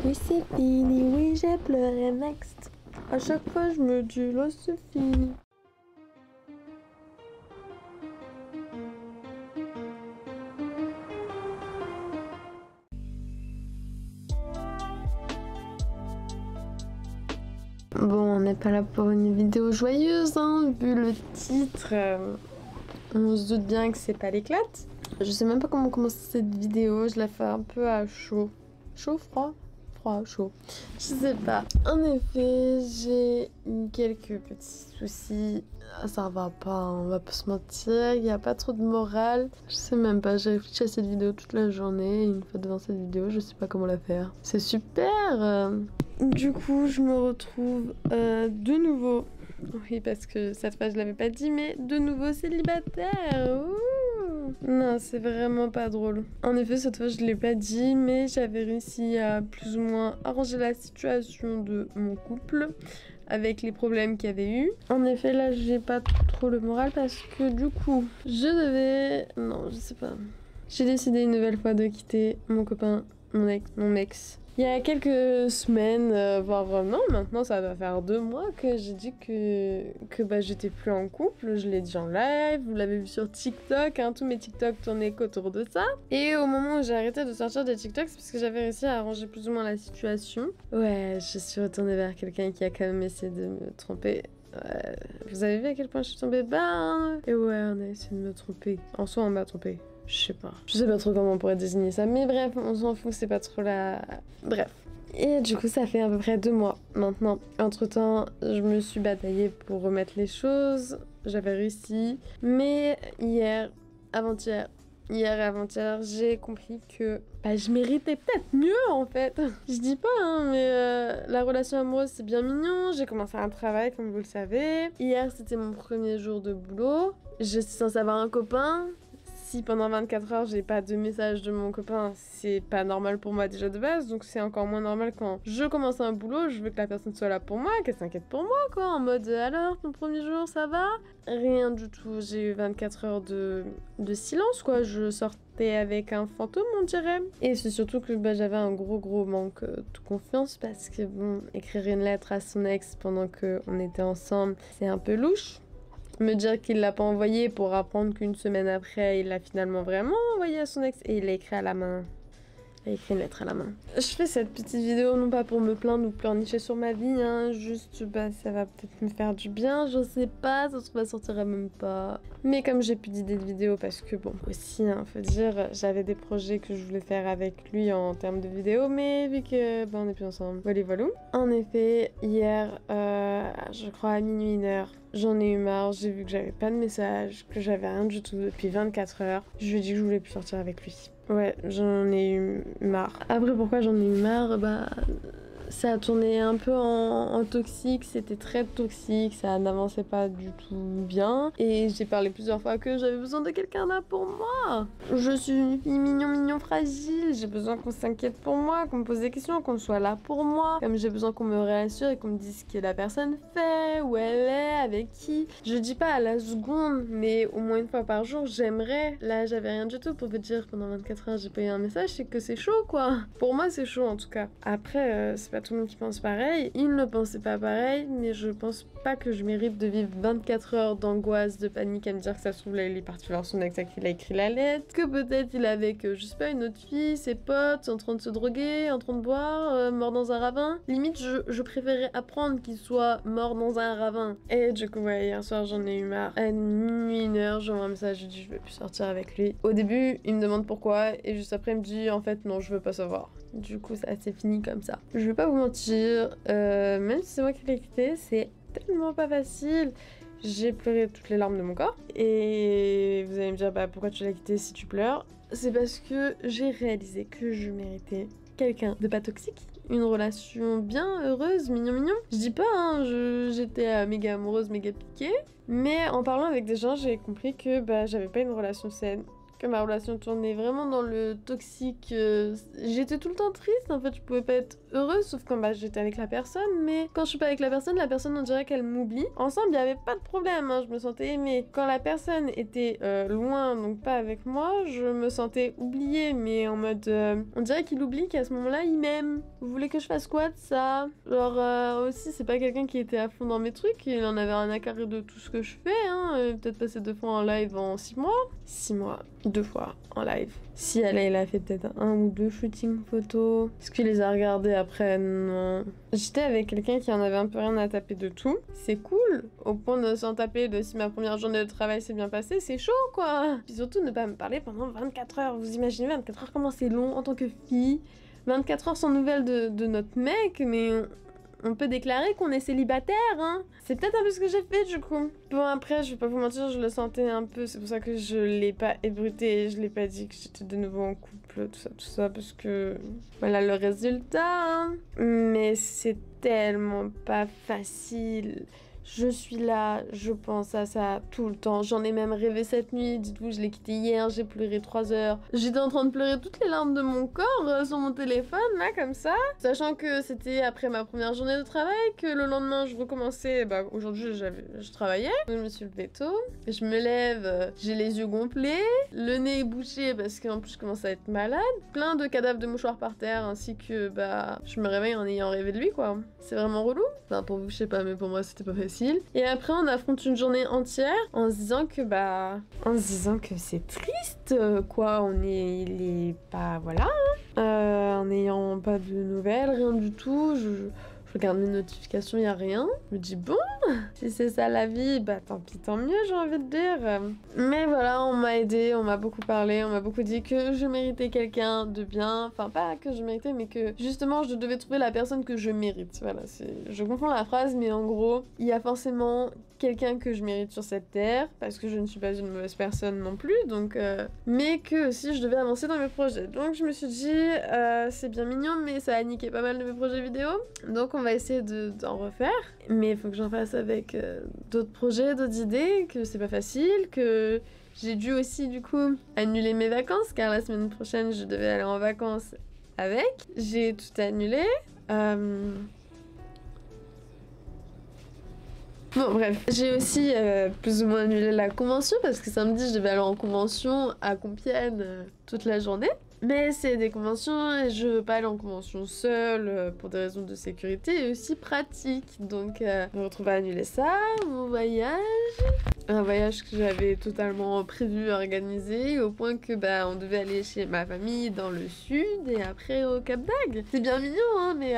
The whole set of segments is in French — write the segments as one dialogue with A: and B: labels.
A: Oui, c'est fini, oui, j'ai pleuré, next. À chaque fois, je me dis, là, c'est fini. Bon, on n'est pas là pour une vidéo joyeuse, hein, vu le titre. On se doute bien que c'est pas l'éclate. Je sais même pas comment commencer cette vidéo, je la fais un peu à chaud. Chaud, froid? Froid, chaud. Je sais pas. En effet, j'ai eu quelques petits soucis. Ça va pas, on va pas se mentir. Il n'y a pas trop de morale. Je sais même pas, j'ai réfléchi à cette vidéo toute la journée. Une fois devant cette vidéo, je sais pas comment la faire. C'est super. Du coup, je me retrouve de nouveau. Oui, parce que cette fois, je l'avais pas dit, mais de nouveau célibataire. Ouh. Non, c'est vraiment pas drôle. En effet, cette fois, je l'ai pas dit, mais j'avais réussi à plus ou moins arranger la situation de mon couple avec les problèmes qu'il y avait eu. En effet, là, j'ai pas trop le moral parce que du coup, je devais... Non, je sais pas. J'ai décidé une nouvelle fois de quitter mon copain, mon ex. Il y a quelques semaines, voire non, maintenant ça va faire 2 mois que j'ai dit que bah, j'étais plus en couple. Je l'ai dit en live, vous l'avez vu sur TikTok, hein, tous mes TikTok tournaient qu'autour de ça. Et au moment où j'ai arrêté de sortir des TikToks, c'est parce que j'avais réussi à arranger plus ou moins la situation. Ouais, je suis retournée vers quelqu'un qui a quand même essayé de me tromper. Ouais, vous avez vu à quel point je suis tombée bas? Et ouais, on a essayé de me tromper. En soi, on m'a trompée. Je sais pas trop comment on pourrait désigner ça, mais bref, on s'en fout, c'est pas trop la... Bref. Et du coup, ça fait à peu près 2 mois maintenant. Entre-temps, je me suis bataillée pour remettre les choses, j'avais réussi, mais hier et avant-hier, j'ai compris que bah, je méritais peut-être mieux en fait. Je dis pas, hein, mais la relation amoureuse c'est bien mignon. J'ai commencé un travail comme vous le savez. Hier c'était mon premier jour de boulot. Je suis censée avoir un copain. Si pendant 24 heures j'ai pas de message de mon copain, c'est pas normal pour moi déjà de base, donc c'est encore moins normal quand je commence un boulot, je veux que la personne soit là pour moi, qu'elle s'inquiète pour moi quoi, en mode alors ton premier jour ça va? Rien du tout, j'ai eu 24 heures de silence quoi, je sortais avec un fantôme on dirait. Et c'est surtout que bah, j'avais un gros manque de confiance parce que bon, écrire une lettre à son ex pendant qu'on était ensemble, c'est un peu louche. Me dire qu'il l'a pas envoyé pour apprendre qu'une semaine après, il l'a finalement vraiment envoyé à son ex et il l'a écrit à la main. Il a écrit une lettre à la main. Je fais cette petite vidéo non pas pour me plaindre ou pleurnicher sur ma vie, hein, juste bah ça va peut-être me faire du bien, je sais pas, ça se trouve ça sortira même pas. Mais comme j'ai plus d'idées de vidéos parce que bon, aussi, hein, faut dire, j'avais des projets que je voulais faire avec lui en termes de vidéos, mais vu que bah on est plus ensemble, voilà. En effet, hier, je crois à minuit 1h, j'en ai eu marre, j'ai vu que j'avais pas de message, que j'avais rien du tout depuis 24 heures. Je lui ai dit que je voulais plus sortir avec lui. Ouais, j'en ai eu marre. Après, pourquoi j'en ai eu marre? Bah, ça a tourné un peu en toxique, c'était très toxique, ça n'avançait pas du tout bien. Et j'ai parlé plusieurs fois que j'avais besoin de quelqu'un là pour moi. Je suis une fille mignon fragile, j'ai besoin qu'on s'inquiète pour moi, qu'on me pose des questions, qu'on soit là pour moi. Comme j'ai besoin qu'on me réassure et qu'on me dise ce que la personne fait, où elle est, avec qui. Je dis pas à la seconde, mais au moins une fois par jour, j'aimerais. Là, j'avais rien du tout pour vous dire pendant 24 heures, j'ai pas eu un message, c'est que c'est chaud quoi. Pour moi, c'est chaud en tout cas. Après, c'est pas tout le monde qui pense pareil. Il ne pensait pas pareil, mais je pense pas que je mérite de vivre 24 heures d'angoisse, de panique à me dire que ça se trouve là il est parti voir son ex à qui il a écrit la lettre, que peut-être il est avec, je sais pas, une autre fille, ses potes, en train de se droguer, en train de boire, mort dans un ravin. Limite, je préférais apprendre qu'il soit mort dans un ravin. Et du coup, ouais, hier soir j'en ai eu marre. À minuit 1h, j'envoie un message, je dis je veux plus sortir avec lui. Au début, il me demande pourquoi, et juste après, il me dit en fait non, je veux pas savoir. Du coup, ça s'est fini comme ça. Je vais pas vous mentir, même si c'est moi qui l'ai quitté, c'est tellement pas facile. J'ai pleuré toutes les larmes de mon corps. Et vous allez me dire, bah pourquoi tu l'as quitté si tu pleures? C'est parce que j'ai réalisé que je méritais quelqu'un de pas toxique. Une relation bien heureuse, mignon. Je dis pas, hein, j'étais méga amoureuse, méga piquée. Mais en parlant avec des gens, j'ai compris que bah j'avais pas une relation saine. que ma relation tournait vraiment dans le toxique. J'étais tout le temps triste, en fait, je pouvais pas être heureuse, sauf quand bah, j'étais avec la personne, mais quand je suis pas avec la personne on dirait qu'elle m'oublie. Ensemble, il y avait pas de problème, hein, je me sentais aimée. Quand la personne était loin, donc pas avec moi, je me sentais oubliée, mais en mode... on dirait qu'il oublie qu'à ce moment-là, il m'aime. Vous voulez que je fasse quoi de ça? Genre, aussi, c'est pas quelqu'un qui était à fond dans mes trucs, il en avait rien à carrer de tout ce que je fais, hein. Peut-être passer 2 fois en live en 6 mois. 6 mois, 2 fois en live. Si elle a fait peut-être 1 ou 2 shootings photos. Est-ce qu'il les a regardés après? Non. J'étais avec quelqu'un qui en avait un peu rien à taper de tout. C'est cool, au point de s'en taper de si ma première journée de travail s'est bien passée, c'est chaud quoi. Puis surtout ne pas me parler pendant 24 heures. Vous imaginez 24 heures comment c'est long en tant que fille? 24 heures sans nouvelles de notre mec, mais on peut déclarer qu'on est célibataire, hein. C'est peut-être un peu ce que j'ai fait, du coup. Bon, après, je vais pas vous mentir, je le sentais un peu. C'est pour ça que je l'ai pas ébruité. Je l'ai pas dit que j'étais de nouveau en couple, tout ça, parce que... Voilà le résultat, hein. Mais c'est tellement pas facile. Je suis là, je pense à ça tout le temps. J'en ai même rêvé cette nuit. Dites-vous, je l'ai quitté hier, j'ai pleuré 3 heures. J'étais en train de pleurer toutes les larmes de mon corps sur mon téléphone, là, comme ça. Sachant que c'était après ma première journée de travail, que le lendemain, je recommençais. Bah, aujourd'hui, je travaillais. Je me suis levée tôt. Je me lève, j'ai les yeux gonflés, le nez bouché parce qu'en plus, je commence à être malade. Plein de cadavres de mouchoirs par terre, ainsi que, bah, je me réveille en ayant rêvé de lui, quoi. C'est vraiment relou. Enfin, pour vous, je sais pas, mais pour moi, c'était pas facile. Et après, on affronte une journée entière en se disant que c'est triste, quoi. Il est pas, voilà, hein. En n'ayant pas de nouvelles, rien du tout. Je regarde mes notifications, y a rien. Je me dis bon, si c'est ça la vie, bah tant pis, tant mieux, j'ai envie de dire. Mais voilà, on m'a aidé, on m'a beaucoup parlé, on m'a beaucoup dit que je méritais quelqu'un de bien. Enfin, pas que je méritais, mais que justement, je devais trouver la personne que je mérite. Voilà, je confonds la phrase, mais en gros, il y a forcément quelqu'un que je mérite sur cette terre, parce que je ne suis pas une mauvaise personne non plus, donc... Mais que aussi, je devais avancer dans mes projets. Donc je me suis dit, c'est bien mignon, mais ça a niqué pas mal de mes projets vidéo. Donc on va essayer d'en refaire. Mais il faut que j'en fasse avec d'autres projets, d'autres idées, que c'est pas facile, que j'ai dû aussi du coup annuler mes vacances, car la semaine prochaine je devais aller en vacances avec. J'ai tout annulé. Bon bref, j'ai aussi plus ou moins annulé la convention parce que samedi je devais aller en convention à Compiègne toute la journée. Mais c'est des conventions et je veux pas aller en convention seule pour des raisons de sécurité et aussi pratique. Donc je me retrouve à annuler ça, mon voyage. Un voyage que j'avais totalement prévu, organisé, au point que bah on devait aller chez ma famille dans le sud et après au Cap d'Agde. C'est bien mignon hein, mais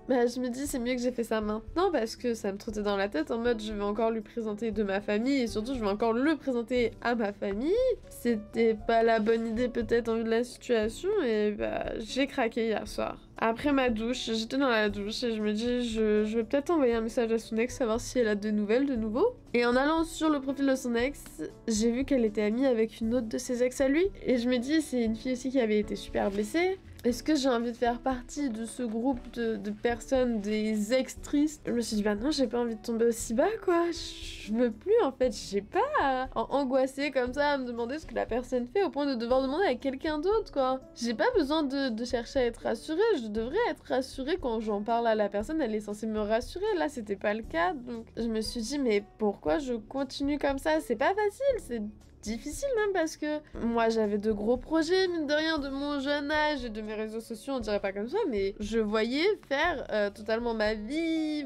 A: bah, je me dis c'est mieux que j'ai fait ça maintenant parce que ça me trottait dans la tête en mode je vais encore lui présenter de ma famille et surtout je vais encore le présenter à ma famille. C'était pas la bonne idée peut-être en vue de la situation et bah j'ai craqué hier soir. Après ma douche, j'étais dans la douche et je me dis je vais peut-être envoyer un message à son ex, savoir si elle a de nouvelles de nouveau. Et en allant sur le profil de son ex, j'ai vu qu'elle était amie avec une autre de ses ex à lui. Et je me dis c'est une fille aussi qui avait été super blessée. Est-ce que j'ai envie de faire partie de ce groupe de personnes, des ex tristes? Je me suis dit bah non, j'ai pas envie de tomber aussi bas quoi, je veux plus en fait, j'ai pas à angoisser comme ça, à me demander ce que la personne fait au point de devoir demander à quelqu'un d'autre quoi. J'ai pas besoin de chercher à être rassurée, je devrais être rassurée quand j'en parle à la personne, elle est censée me rassurer, là c'était pas le cas, donc je me suis dit mais pourquoi je continue comme ça? C'est pas facile, c'est difficile même parce que moi j'avais de gros projets mine de rien de mon jeune âge et de mes réseaux sociaux, on dirait pas comme ça mais je voyais faire totalement ma vie,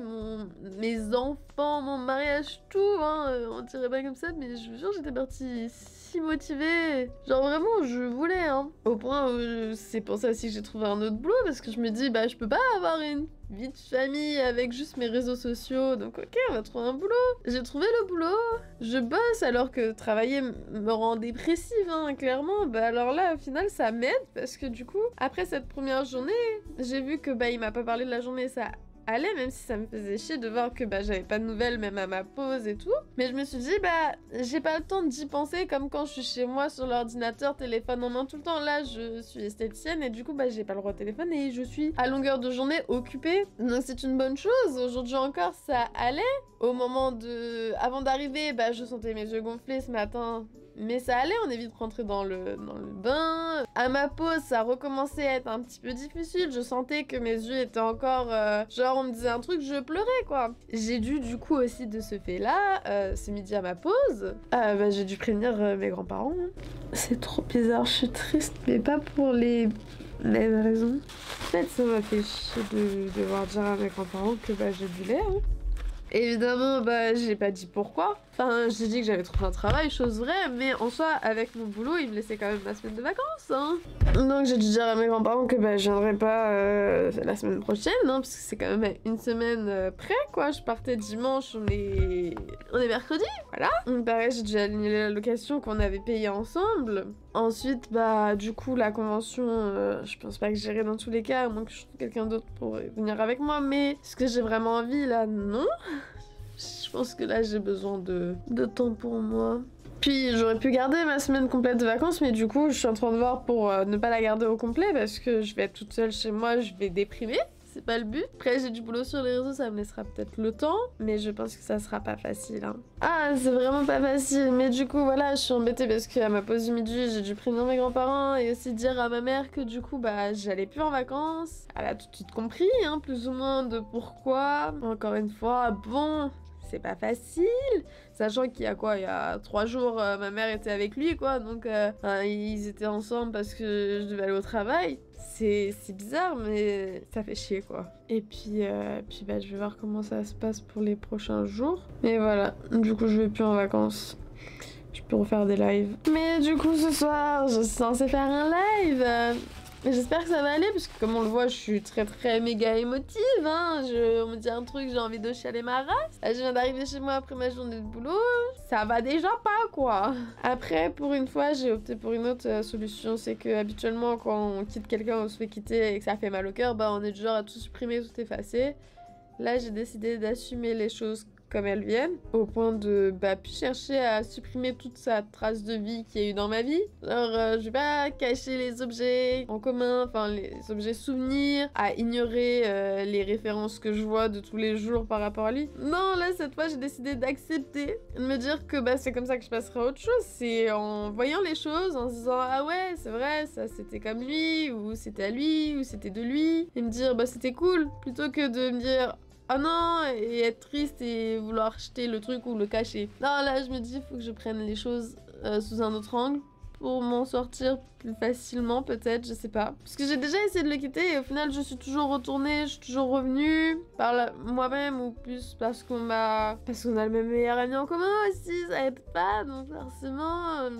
A: mes enfants, mon mariage, tout hein, on dirait pas comme ça mais je vous jure j'étais partie si motivée, genre vraiment je voulais hein, au point où c'est pour ça aussi que j'ai trouvé un autre boulot parce que je me dis bah je peux pas avoir une vie de famille avec juste mes réseaux sociaux, donc ok on va trouver un boulot. J'ai trouvé le boulot, je bosse alors que travailler me rend dépressive hein, clairement, bah alors là au final ça m'aide parce que du coup après cette première journée j'ai vu que bah il m'a pas parlé de la journée, ça allait même si ça me faisait chier de voir que bah j'avais pas de nouvelles même à ma pause et tout, mais je me suis dit bah j'ai pas le temps d'y penser comme quand je suis chez moi sur l'ordinateur, téléphone en main tout le temps. Là je suis esthéticienne et du coup bah j'ai pas le droit au téléphone et je suis à longueur de journée occupée, donc c'est une bonne chose. Aujourd'hui encore ça allait, au moment de... avant d'arriver bah je sentais mes yeux gonfler ce matin. Mais ça allait, on est vite rentré dans le bain. À ma pause, ça recommençait à être un petit peu difficile. Je sentais que mes yeux étaient encore... genre, on me disait un truc, je pleurais, quoi. J'ai dû, du coup, aussi de ce fait-là, ce midi à ma pause, j'ai dû prévenir mes grands-parents. Hein. C'est trop bizarre, je suis triste, mais pas pour les mêmes raisons. En fait, ça m'a fait chier de devoir dire à mes grands-parents que j'ai du lait. Hein. Évidemment, j'ai pas dit pourquoi. Enfin, j'ai dit que j'avais trouvé un travail, chose vraie, mais en soi, avec mon boulot, ils me laissaient quand même ma semaine de vacances, hein. Donc j'ai dû dire à mes grands-parents que je viendrais pas la semaine prochaine, hein, parce que c'est quand même une semaine près, quoi. Je partais dimanche, on est mercredi, voilà. Donc pareil, j'ai dû aligner la location qu'on avait payée ensemble. Ensuite, du coup, la convention, je pense pas que j'irai dans tous les cas, à moins que je trouve quelqu'un d'autre pour venir avec moi, mais est-ce que j'ai vraiment envie, là? Non. Je pense que là, j'ai besoin de temps pour moi. Puis, j'aurais pu garder ma semaine complète de vacances, mais du coup, je suis en train de voir pour ne pas la garder au complet, parce que je vais être toute seule chez moi, je vais déprimer. C'est pas le but. Après, j'ai du boulot sur les réseaux, ça me laissera peut-être le temps, mais je pense que ça sera pas facile. Hein. Ah, c'est vraiment pas facile. Mais du coup, voilà, je suis embêtée parce qu'à ma pause du midi, j'ai dû prévenir mes grands-parents et aussi dire à ma mère que du coup, j'allais plus en vacances. Elle a tout de suite compris, hein, plus ou moins de pourquoi. Encore une fois, bon... C'est pas facile, sachant qu'il y a 3 jours, ma mère était avec lui, quoi, donc ils étaient ensemble parce que je devais aller au travail. C'est bizarre, mais ça fait chier, quoi. Et puis, je vais voir comment ça se passe pour les prochains jours. Mais voilà, du coup, je vais plus en vacances. Je peux refaire des lives. Mais du coup, ce soir, je suis censée faire un live. J'espère que ça va aller, parce que comme on le voit, je suis très méga émotive, hein. On me dit un truc, j'ai envie de chialer ma race. Je viens d'arriver chez moi après ma journée de boulot. Ça va déjà pas, quoi. Après, pour une fois, j'ai opté pour une autre solution. C'est que habituellement, quand on quitte quelqu'un, on se fait quitter et que ça fait mal au cœur, on est du genre à tout supprimer, tout effacer. Là, j'ai décidé d'assumer les choses comme elles viennent, au point de plus chercher à supprimer toute sa trace de vie qu'il y a eu dans ma vie. Alors, je vais pas cacher les objets en commun, enfin les objets souvenirs, à ignorer les références que je vois de tous les jours par rapport à lui. Non, là, cette fois, j'ai décidé d'accepter, de me dire que c'est comme ça que je passerai à autre chose. C'est en voyant les choses, en se disant « Ah ouais, c'est vrai, ça c'était comme lui, ou c'était à lui, ou c'était de lui. » Et me dire « C'était cool », plutôt que de me dire oh non, et être triste et vouloir jeter le truc ou le cacher. Non, là, je me dis, il faut que je prenne les choses sous un autre angle pour m'en sortir plus facilement, peut-être, je sais pas. Parce que j'ai déjà essayé de le quitter et au final, je suis toujours retournée, je suis toujours revenue par moi-même ou plus parce qu'on a le même meilleur ami en commun aussi, ça aide pas, donc forcément...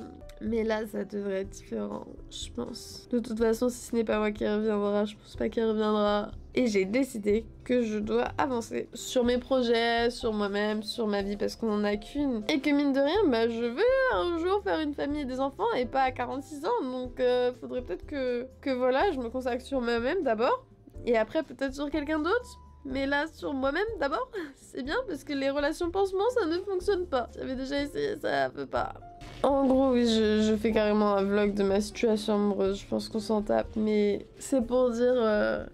A: Mais là, ça devrait être différent, je pense. De toute façon, si ce n'est pas moi qui reviendra, je pense pas qu'il reviendra. Et j'ai décidé que je dois avancer sur mes projets, sur moi-même, sur ma vie, parce qu'on en a qu'une. Et que mine de rien, je veux un jour faire une famille et des enfants, et pas à 46 ans, donc faudrait peut-être que voilà, je me consacre sur moi-même d'abord, et après peut-être sur quelqu'un d'autre. Mais là, sur moi-même d'abord, c'est bien, parce que les relations pansements, ça ne fonctionne pas. J'avais déjà essayé, ça peut pas. En gros, oui, je fais carrément un vlog de ma situation amoureuse, je pense qu'on s'en tape, mais c'est pour dire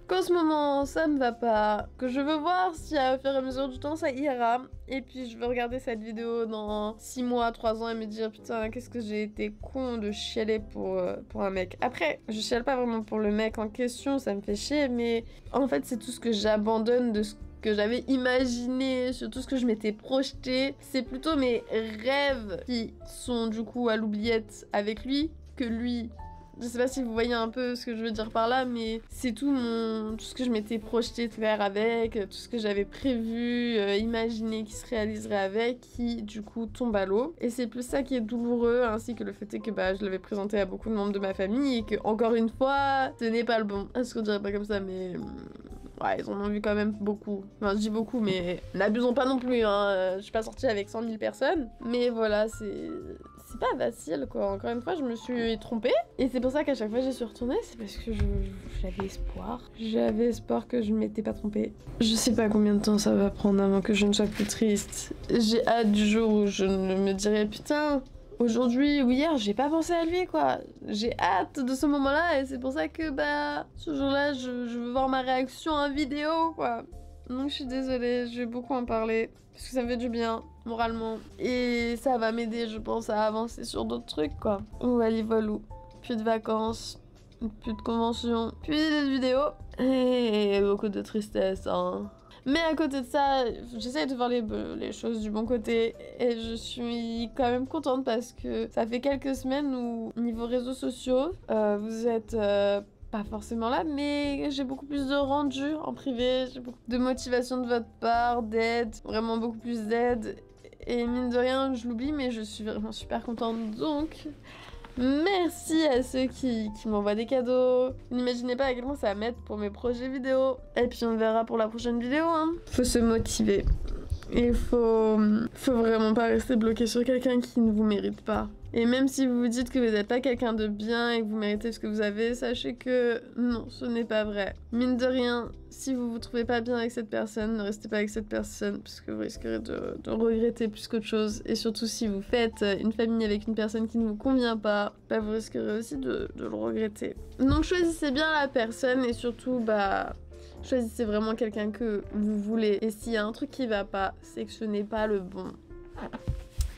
A: qu'en ce moment, ça me va pas, que je veux voir si au fur et à mesure du temps, ça ira, et puis je veux regarder cette vidéo dans 6 mois, 3 ans et me dire putain, qu'est-ce que j'ai été con de chialer pour un mec. Après, je chiale pas vraiment pour le mec en question, ça me fait chier, mais en fait, c'est tout ce que j'abandonne de ce que j'avais imaginé, sur tout ce que je m'étais projeté. C'est plutôt mes rêves qui sont du coup à l'oubliette avec lui, que lui. Je sais pas si vous voyez un peu ce que je veux dire par là, mais c'est tout ce que je m'étais projeté de faire avec, tout ce que j'avais prévu, imaginé qui se réaliserait avec, qui du coup tombe à l'eau. Et c'est plus ça qui est douloureux, ainsi que le fait est que je l'avais présenté à beaucoup de membres de ma famille et que, encore une fois, ce n'est pas le bon. Est-ce qu'on dirait pas comme ça, mais... Ouais, ils en ont vu quand même beaucoup. Enfin, je dis beaucoup, mais n'abusons pas non plus, hein. Je suis pas sortie avec 100 000 personnes. Mais voilà, c'est pas facile, quoi. Encore une fois, je me suis trompée. Et c'est pour ça qu'à chaque fois j'y suis retournée, c'est parce que j'avais espoir. J'avais espoir que je m'étais pas trompée. Je sais pas combien de temps ça va prendre avant que je ne sois plus triste. J'ai hâte du jour où je ne me dirai putain... Aujourd'hui ou hier, j'ai pas pensé à lui, quoi. J'ai hâte de ce moment-là et c'est pour ça que, ce jour-là, je veux voir ma réaction en vidéo, quoi. Donc je suis désolée, je vais beaucoup en parler parce que ça me fait du bien. moralement. Et ça va m'aider, je pense, à avancer sur d'autres trucs, quoi. Voilà, voilà. Plus de vacances, plus de conventions, plus de vidéos. Et beaucoup de tristesse, hein. Mais à côté de ça, j'essaie de voir les choses du bon côté et je suis quand même contente parce que ça fait quelques semaines où, niveau réseaux sociaux, vous êtes pas forcément là, mais j'ai beaucoup plus de rendu en privé, j'ai beaucoup de motivation de votre part, d'aide, vraiment beaucoup plus d'aide. Et mine de rien, je l'oublie, mais je suis vraiment super contente. Donc, merci à ceux qui m'envoient des cadeaux. N'imaginez pas à quel point ça va m'aide pour mes projets vidéo. Et puis on verra pour la prochaine vidéo, hein. Faut se motiver. Il faut vraiment pas rester bloqué sur quelqu'un qui ne vous mérite pas. Et même si vous vous dites que vous n'êtes pas quelqu'un de bien et que vous méritez ce que vous avez, sachez que non, ce n'est pas vrai. Mine de rien, si vous vous trouvez pas bien avec cette personne, ne restez pas avec cette personne parce que vous risquerez de regretter plus qu'autre chose. Et surtout si vous faites une famille avec une personne qui ne vous convient pas, bah vous risquerez aussi de le regretter. Donc choisissez bien la personne et surtout choisissez vraiment quelqu'un que vous voulez. Et s'il y a un truc qui va pas, c'est que ce n'est pas le bon.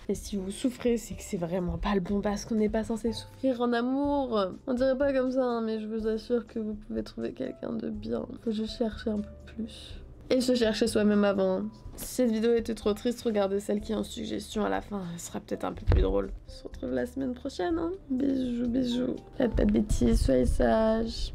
A: Et si vous souffrez, c'est que c'est vraiment pas le bon parce qu'on n'est pas censé souffrir en amour. On dirait pas comme ça, hein, mais je vous assure que vous pouvez trouver quelqu'un de bien. Faut juste chercher un peu plus. Et se chercher soi-même avant. Si cette vidéo était trop triste, regardez celle qui est en suggestion à la fin. Elle sera peut-être un peu plus drôle. On se retrouve la semaine prochaine, hein. Bisous, bisous. Faites pas de bêtises, soyez sages.